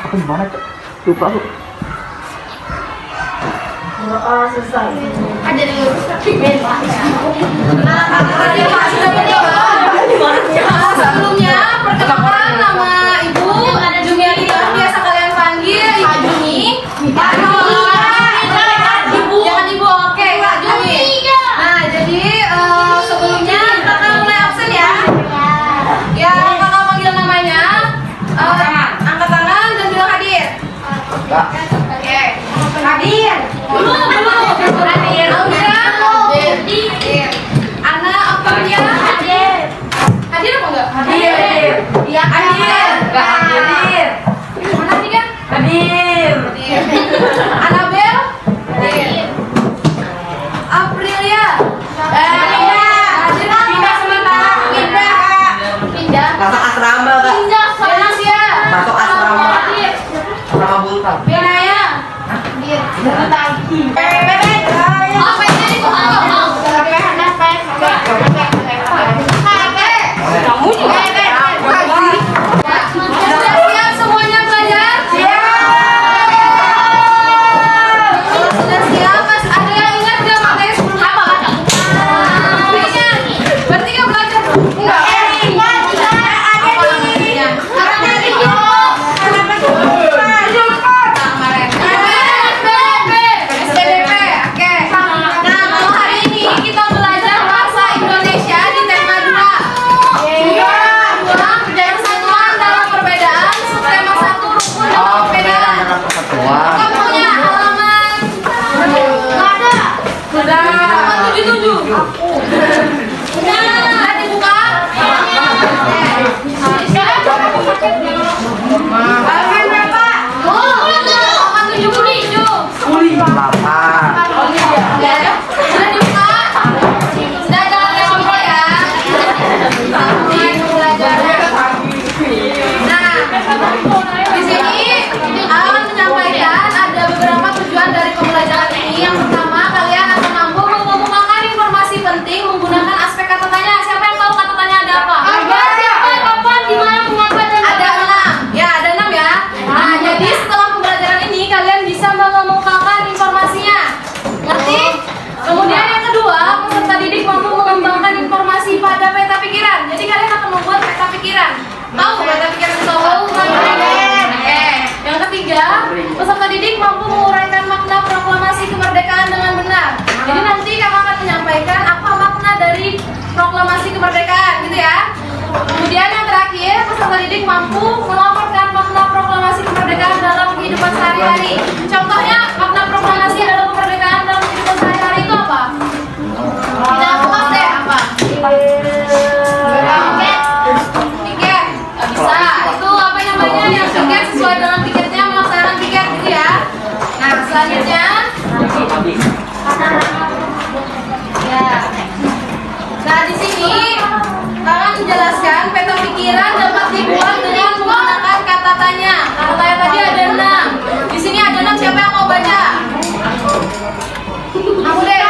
Aku gimana cok? Lupa aku. Selesai. Ada dulu. Sebelumnya perkenalkan nama Ibu Jumiati, biasa kalian panggil Ibu Jumi. Ibu, jangan Ibu, oke Kak Jumi. Nah, jadi sebelumnya kakak mulai absen ya. Ya, kakak panggil namanya, angkat tangan dan bilang hadir. Oke, hadir. Hadir. Hadir. Ana apa dia? Hadir. Hadir apa enggak? Hadir. Iya, hadir. Enggak hadir. Mana dia? Hadir. Anabel? Hadir. Aprilia? Hadir. Pindah sementara. Pindah. Masuk asrama kak. Pindah Venesia. Masuk asrama. Hadir. Asrama Bulkam. Benaya. Hadir. Oh, pengen itu Kamu juga. Sudah siap semuanya belajar? Sudah siap, Mas? Ada yang ingat gak materi sebelumnya apa? Ingat. Berarti gak belajar? Enggak. SPDP. Oke. Nah, kalau hari ini kita belajar bahasa Indonesia di tema 2. Yang satuan dalam perbedaan, subtema 1 rukun dalam perbedaan. Kakak punya halaman? Nggak ada. Sudah. Halaman 77. Sudah dibuka? Halaman berapa? Halaman 77. Lapar. Sudah dibuka? Sudah jangan ngobrol ya. Sampai belajarnya. Nah, di sini akan menyampaikan ada beberapa tujuan dari pembelajaran ini. Yang pertama, kalian akan mampu mengumpulkan informasi penting menggunakan aspek kata tanya. Siapa yang tahu kata tanya ada apa? Siapa, kapan, di mana, mengapa, dan ada 6. Ya, ada 6 ya. Nah, jadi setelah pembelajaran ini kalian bisa mengemukakan informasinya. Ngerti? Kemudian yang kedua, peserta didik mampu mengembangkan informasi pada peta pikiran. Jadi kalian akan membuat peta pikiran. Tahu peta pikiran itu? Oke. Yang ketiga, peserta didik mampu menguraikan makna proklamasi kemerdekaan dengan benar. Jadi nanti kakak akan menyampaikan apa makna dari proklamasi kemerdekaan, gitu ya. Kemudian yang terakhir, peserta didik mampu melaporkan makna proklamasi kemerdekaan dalam kehidupan sehari-hari. Contohnya, makna proklamasi dalam kemerdekaan dalam kehidupan sehari-hari itu apa? Tidak puas deh, apa? Tiket. Nggak bisa. Itu apa namanya yang tiket sesuai dengan tiketnya melaksanakan tiket, gitu ya. Nah, selanjutnya. Ya. Nah, di sini akan menjelaskan peta pikiran dapat dibuat dengan menggunakan kata tanya. Kata tanya tadi ada 6. Di sini ada 6. Siapa yang mau baca? Aku deh.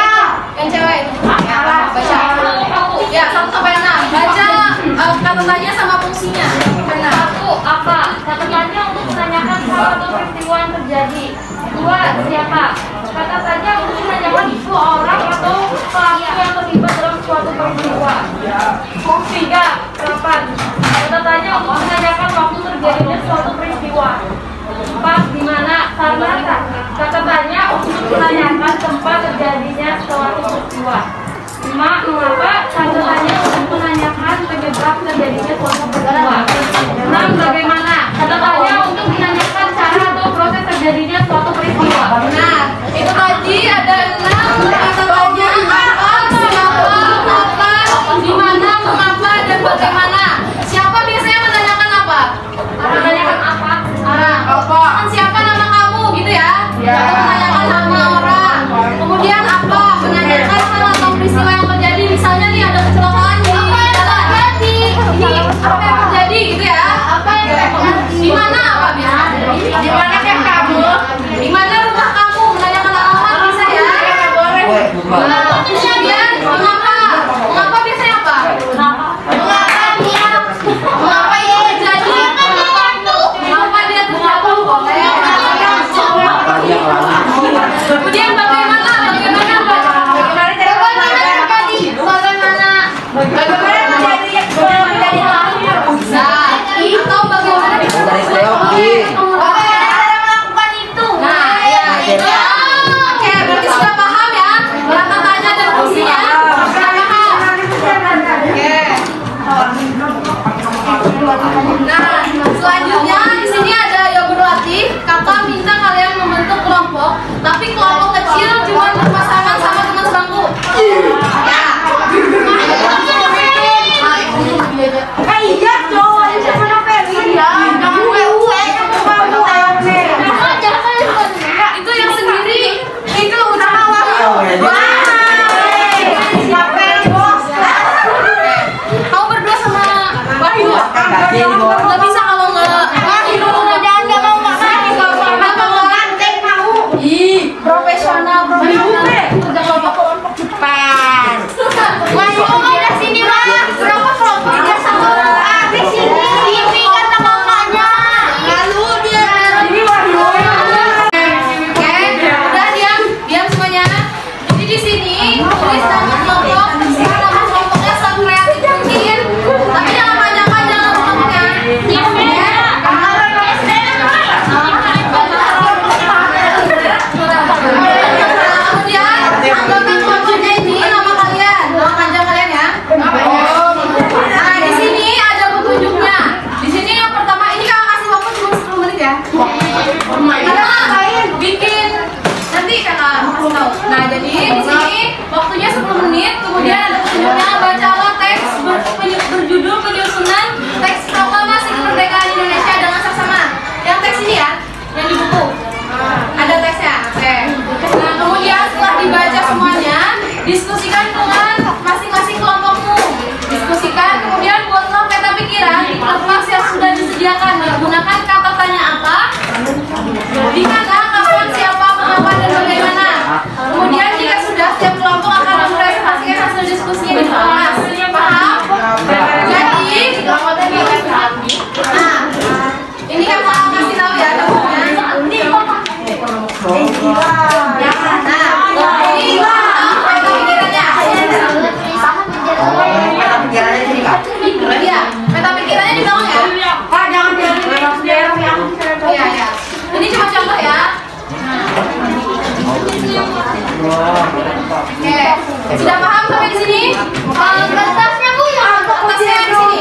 Yang cewek. Ya, baca. Ya, 1 sampai 6. Baca kata tanya sama fungsinya. Benar. 1. Apa? Kata tanya untuk menanyakan hal atau peristiwa yang terjadi. 2. Siapa? Kata tanya untuk menanyakan isu orang atau pelaku yang terlibat dalam suatu peristiwa. 3. Kapan? Kata tanya untuk menanyakan waktu terjadinya suatu peristiwa. 4. Di mana? Karena kata tanya untuk menanyakan tempat terjadinya suatu peristiwa. 5. Mengapa? Kata tanya untuk menanyakan penyebab terjadinya suatu peristiwa. 6. Bagaimana? Kata tanya untuk menanyakan cara atau proses terjadinya suatu peristiwa. Nah, itu tadi ada 6 kata tanya: apa, siapa, kapan, di mana, mengapa, dan bagaimana. Siapa biasanya menanyakan apa? Menanyakan apa? Apa? Siapa nama kamu, gitu ya? Menanyakan nama orang. Kemudian apa? Menanyakan hal atau peristiwa yang terjadi. Misalnya nih ada kecelakaan di jalan. Ini apa yang terjadi, gitu ya? Di mana apa biasanya? Di mana kan kamu? Di mana rumah kamu? Menanyakan alamat bisa ya? Bagaimana menjadi lahir? Nah, atau bagaimana kita Dari Seoki. melakukan itu? Nah, ya itu. Oke, berarti sudah paham ya? Kata-katanya dan fungsinya. Sudah paham? Oke. Nah, selanjutnya di sini ada yang berlatih. Kakak minta kalian membentuk kelompok, tapi kelompok kecil cuma berpasangan sama teman sebangku. Ya. Iya coy, siapa novelin ya? Jangan Itu yang sendiri. Itu udah Kamu berdua sama Wahyu. Nggak bisa kalau nggak. Ih, profesional. Udah kelompok cepat. Wahyu udah sini Wah. Berapa kelompok? 3 1. Habis sini kata kakaknya. Lalu dia. Ini Wahyu. Oke, udah diam semuanya. Jadi di sini tulis nama kelompok, nama kelompoknya sekreatif mungkin, tapi jangan panjang-panjang kelompoknya. Kemudian anggota kelompoknya ini nama kalian, nama panjang kalian ya. Nah di sini ada petunjuknya. Di sini yang pertama ini kakak kasih waktu cuma 10 menit ya. Karena bikin nanti kakak kasih tahu. Nah jadi di sini waktunya 10 menit. Kemudian ada petunjuknya, bacalah teks berjudul penyusunan teks proklamasi kemerdekaan Indonesia dengan seksama. Yang teks ini ya, yang di buku. Ada teksnya. Oke. Nah kemudian setelah dibaca semuanya, diskusikan dengan masing-masing kelompokmu. Diskusikan, kemudian buatlah peta pikiran di kelas yang sudah disediakan. Menggunakan kata tanya apa, di mana, kapan, siapa, mengapa, dan bagaimana. Kemudian jika sudah, setiap kelompok akan mempresentasikan hasil diskusinya di kelas. Paham? Jadi, nah, ini kan mau kasih tahu ya dapurnya. Nah, ini peta pikirannya. Iya, peta pikirannya di bawah ya. Iya, ya. Ini cuma contoh ya. Oke, sudah paham sampai di sini? Kertasnya Bu, kertasnya di sini.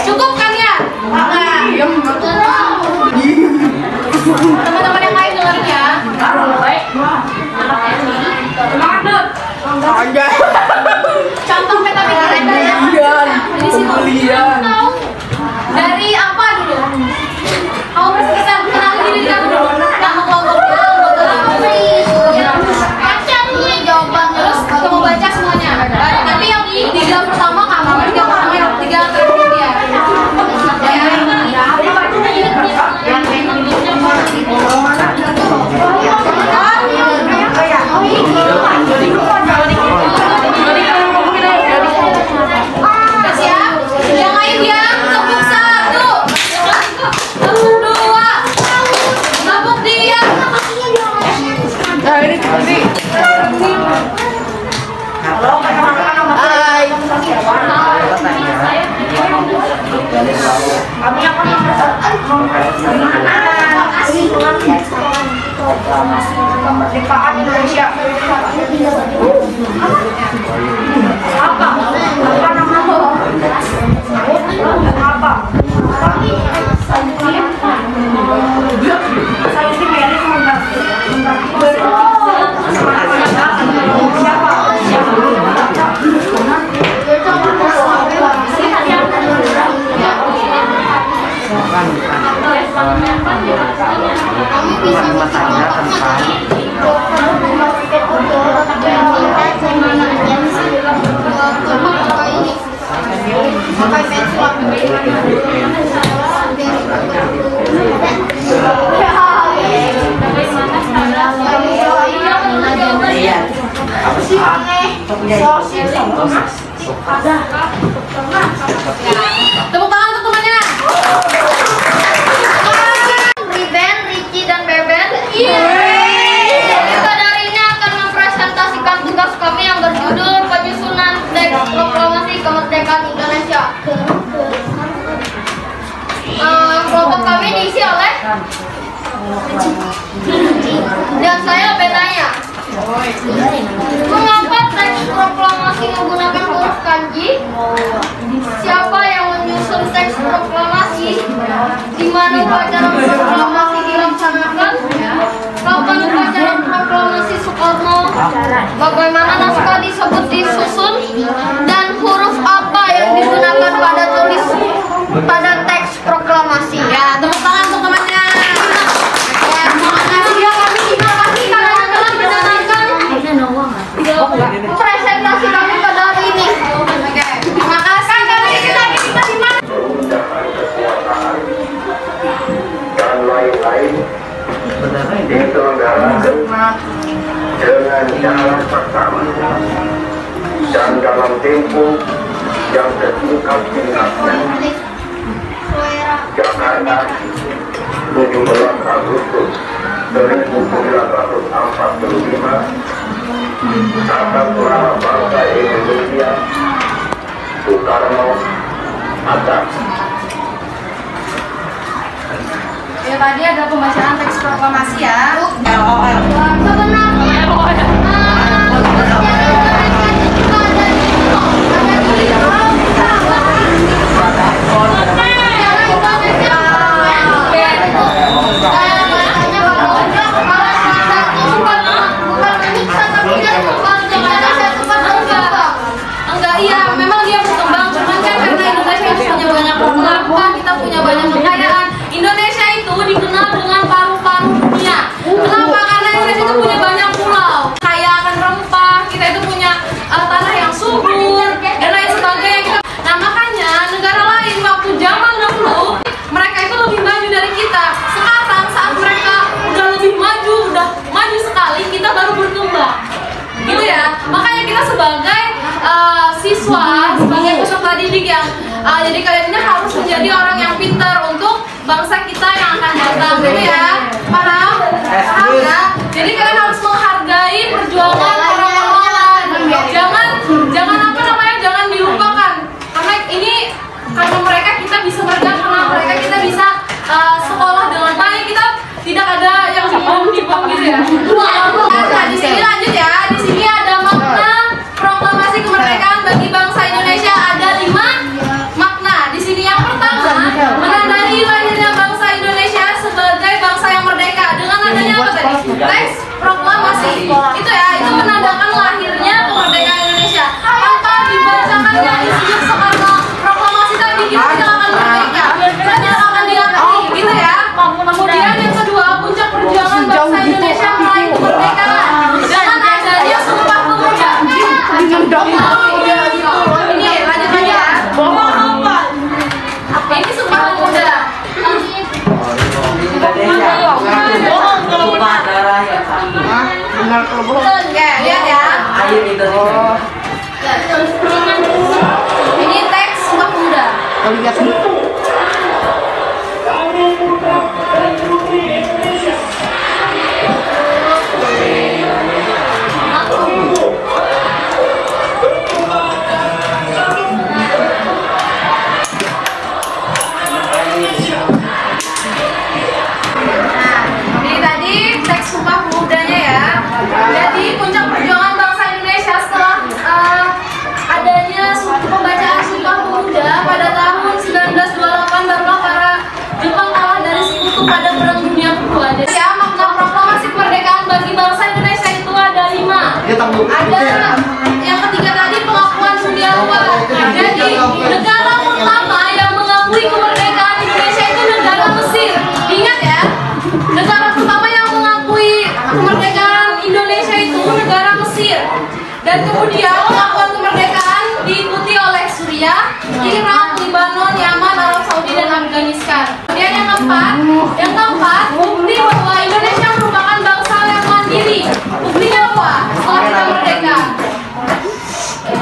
Cukup kan ya? Teman-teman yang lain dengerin ya. Contoh peta pikirannya ya. Di sini. Dari apa dulu? Kamu bisa kenal diri kamu dulu. Nama kelompoknya, baca dulu jawaban, terus kamu baca semuanya. Tapi yang 3 pertama kamu, 3 pertama, 3 terakhir dia. Siap? Yang lain diam, tepuk 1, tepuk 2, tepuk diam. Kemerdekaan Indonesia. Apa? Apa nama? Apa? Tepuk tangan untuk temannya. Riben, Ricci, dan Beben. Saudara ini akan mempresentasikan tugas kami yang berjudul penyusunan teks proklamasi kemerdekaan Dan saya bertanya, mengapa teks proklamasi menggunakan huruf kanji? Siapa yang menyusun teks proklamasi? Di mana upacara proklamasi dilaksanakan? Kapan upacara proklamasi Soekarno? Bagaimana naskah disebut disusun? Dan huruf apa yang digunakan pada teks proklamasi? Ya, tepuk tangan untuk temannya. Ya, terima kasih karena telah mendengarkan presentasi kami pada hari ini. Oke, terima kasih. Kita di mana? Dan lain-lain diselenggarakan dengan cara pertama dan dalam tempo yang sesingkat-singkatnya. Jakarta, 17 Agustus 1945. Atas nama bangsa Indonesia, Soekarno Hatta. Ya, tadi ada pembacaan teks proklamasi ya. Enggak, iya, memang dia berkembang, cuman kan karena Indonesia itu punya banyak pengalaman, kita punya banyak kekayaan. Indonesia itu dikenal dengan paru-paru dunia. Kenapa? Karena Indonesia itu punya banyak pulau, kaya akan rempah, kita itu punya tanah yang subur dan lain sebagainya. Nah, makanya negara lain waktu zaman dahulu mereka itu lebih maju dari kita. Sekarang saat mereka udah lebih maju, udah maju sekali, kita baru berkembang. Gitu ya. Makanya kita sebagai siswa, sebagai peserta didik yang jadi kalian ini harus menjadi orang yang pintar untuk bangsa kita yang akan datang, gitu ya. Paham? Paham ya? Jadi kalian harus menghargai perjuangan orang-orang. Jangan apa namanya? Jangan dilupakan. Karena mereka kita bisa bergerak, karena mereka kita bisa sekolah dengan baik. Kita tidak ada yang dibom gitu ya. Nah, di sini lanjut ya. Di sini ada makna proklamasi kemerdekaan bagi bangsa Indonesia. Ada 5 makna. Di sini yang pertama, menandai lahirnya bangsa Indonesia sebagai bangsa yang merdeka dengan adanya apa tadi? Teks proklamasi. Itu ya, itu menandakan lahirnya kemerdekaan Indonesia. Tanpa dibacakannya Insinyur Soekarno proklamasi tadi, kita tidak akan merdeka. Kita tidak akan diakui, gitu ya. Kemudian yang kedua, puncak perjuangan bangsa Indonesia meraih kemerdekaan dengan adanya Sumpah Pemuda. Ini lanjut lagi ya. Ini Sumpah Pemuda. Ya, lihat ya. Ini teks Sumpah Pemuda. Ini tadi teks Sumpah Pemudanya ya. Jadi puncak perjuangan bangsa Indonesia setelah adanya pembacaan Sumpah Pemuda pada tahun 1928, barulah para Jepang kalah dari Sekutu pada Perang Dunia Kedua. Jadi ya, makna proklamasi kemerdekaan bagi bangsa Indonesia itu ada 5. Ada yang ketiga tadi, pengakuan dunia luar. Jadi negara pertama yang mengakui kemerdekaan Indonesia itu negara Mesir. Ingat ya, negara pertama yang mengakui kemerdekaan Indonesia itu negara Mesir. Dan kemudian pengakuan kemerdekaan diikuti oleh Suriah, Irak, Lebanon, Yaman, Arab Saudi, dan Afghanistan. Kemudian yang keempat, bukti bahwa Indonesia merupakan bangsa yang mandiri. Buktinya apa? Setelah kita merdeka,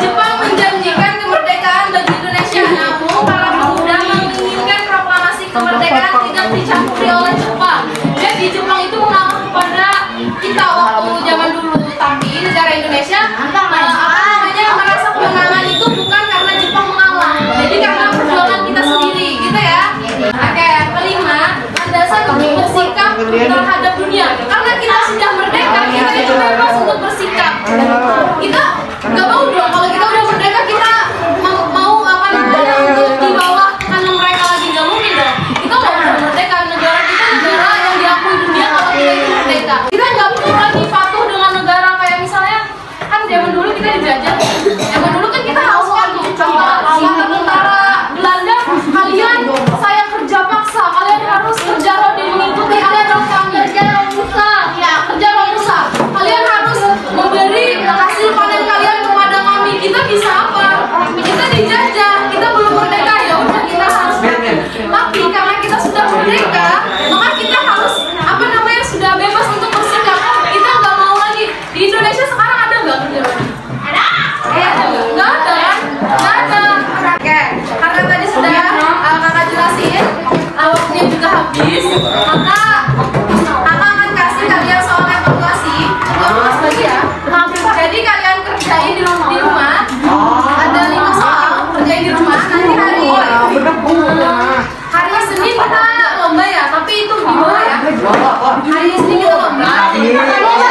Jepang menjanjikan kemerdekaan bagi Indonesia, namun para pemuda menginginkan proklamasi kemerdekaan tidak dicampuri oleh Jepang. Jadi Jepang itu mengaku kepada kita waktu zaman dulu, tapi negara Indonesia Hari ini kita lomba.